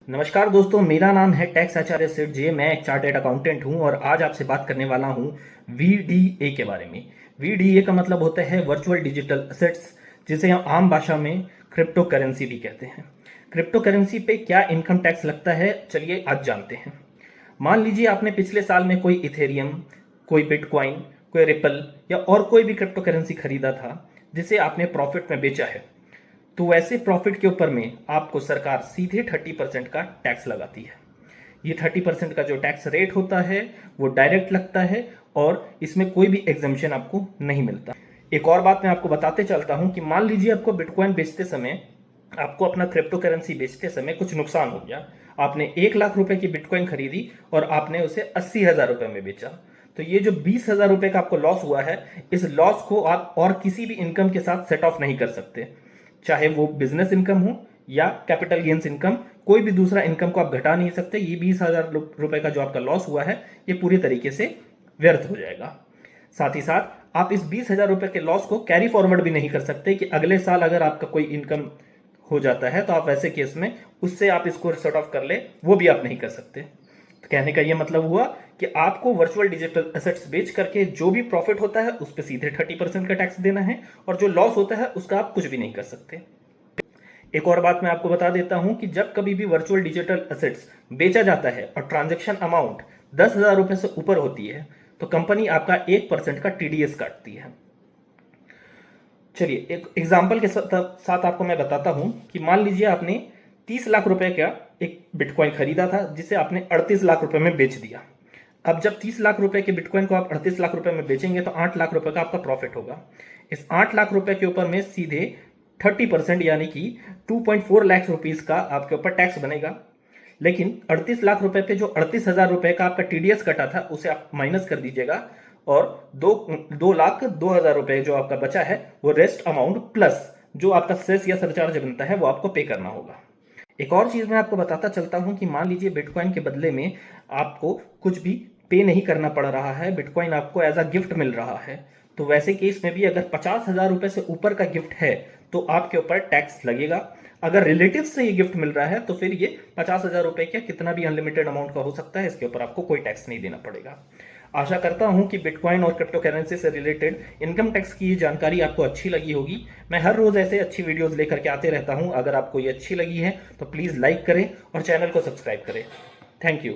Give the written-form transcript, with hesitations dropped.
नमस्कार दोस्तों, मेरा नाम है टैक्स आचार्य सेठ जी। मैं एक चार्टर्ड अकाउंटेंट हूं और आज आपसे बात करने वाला हूं वीडीए के बारे में। वीडीए का मतलब होता है वर्चुअल डिजिटल असेट्स, जिसे हम आम भाषा में क्रिप्टो करेंसी भी कहते हैं। क्रिप्टो करेंसी पे क्या इनकम टैक्स लगता है, चलिए आज जानते हैं। मान लीजिए आपने पिछले साल में कोई इथेरियम, कोई बिटकॉइन, कोई रिपल या और कोई भी क्रिप्टो करेंसी खरीदा था जिसे आपने प्रॉफिट में बेचा है, तो वैसे प्रॉफिट के ऊपर में आपको सरकार सीधे 30% का टैक्स लगाती है। ये 30% का जो टैक्स रेट होता है वो डायरेक्ट लगता है और इसमें कोई भी एग्जम्पशन आपको नहीं मिलता। एक और बात मैं आपको बताते चलता हूं कि मान लीजिए आपको बिटकॉइन बेचते समय, आपको अपना क्रिप्टो करेंसी बेचते समय कुछ नुकसान हो गया। आपने 1 लाख रुपए की बिटकॉइन खरीदी और आपने उसे 80,000 रुपए में बेचा, तो ये जो 20,000 रुपए का आपको लॉस हुआ है, इस लॉस को आप और किसी भी इनकम के साथ सेट ऑफ नहीं कर सकते। चाहे वो बिजनेस इनकम हो या कैपिटल गेन्स इनकम, कोई भी दूसरा इनकम को आप घटा नहीं सकते। ये 20,000 रुपए का जो आपका लॉस हुआ है, ये पूरी तरीके से व्यर्थ हो जाएगा। साथ ही साथ आप इस 20,000 रुपए के लॉस को कैरी फॉरवर्ड भी नहीं कर सकते कि अगले साल अगर आपका कोई इनकम हो जाता है तो आप वैसे केस में उससे आप इसको सेट ऑफ कर ले, वो भी आप नहीं कर सकते। तो कहने का ये मतलब हुआ कि आपको वर्चुअल डिजिटल एसेट्स बेच करके जो भी प्रॉफिट होता है उस पर सीधे 30% का टैक्स देना है और जो लॉस होता है उसका आप कुछ भी नहीं कर सकते। एक और बात मैं आपको बता देता हूं कि जब कभी भी वर्चुअल डिजिटल एसेट्स बेचा जाता है और ट्रांजैक्शन अमाउंट 10,000 रुपए से ऊपर होती है तो कंपनी आपका 1% का टीडीएस काटती है। चलिए एक एग्जाम्पल के साथ आपको मैं बताता हूं कि मान लीजिए आपने 30 लाख रुपए का एक बिटकॉइन खरीदा था जिसे आपने 38 लाख रुपए में बेच दिया। अब जब 30 लाख रुपए के बिटकॉइन को आप 38 लाख रुपए में बेचेंगे तो 8 लाख रुपए का आपका प्रॉफिट होगा। इस 8 लाख रुपए के ऊपर में सीधे 30% यानी कि 2.4 लाख रुपीज का आपके ऊपर टैक्स बनेगा। लेकिन 38 लाख रुपए पे जो 38,000 रुपए का आपका टीडीएस कटा था उसे आप माइनस कर दीजिएगा और 2,02,000 रुपए जो आपका बचा है वो रेस्ट अमाउंट प्लस जो आपका सेस या सरचार्ज बनता है वो आपको पे करना होगा। एक और चीज मैं आपको बताता चलता हूं कि मान लीजिए बिटकॉइन के बदले में आपको कुछ भी पे नहीं करना पड़ रहा है, बिटकॉइन आपको एज अ गिफ्ट मिल रहा है, तो वैसे केस में भी अगर 50,000 रुपए से ऊपर का गिफ्ट है तो आपके ऊपर टैक्स लगेगा। अगर रिलेटिव से ये गिफ्ट मिल रहा है तो फिर ये 50,000 रुपए का कितना भी अनलिमिटेड अमाउंट का हो सकता है, इसके ऊपर आपको कोई टैक्स नहीं देना पड़ेगा। आशा करता हूं कि बिटकॉइन और क्रिप्टो करेंसी से रिलेटेड इनकम टैक्स की ये जानकारी आपको अच्छी लगी होगी। मैं हर रोज ऐसे अच्छी वीडियोस लेकर के आते रहता हूं। अगर आपको ये अच्छी लगी है तो प्लीज लाइक करें और चैनल को सब्सक्राइब करें। Thank you.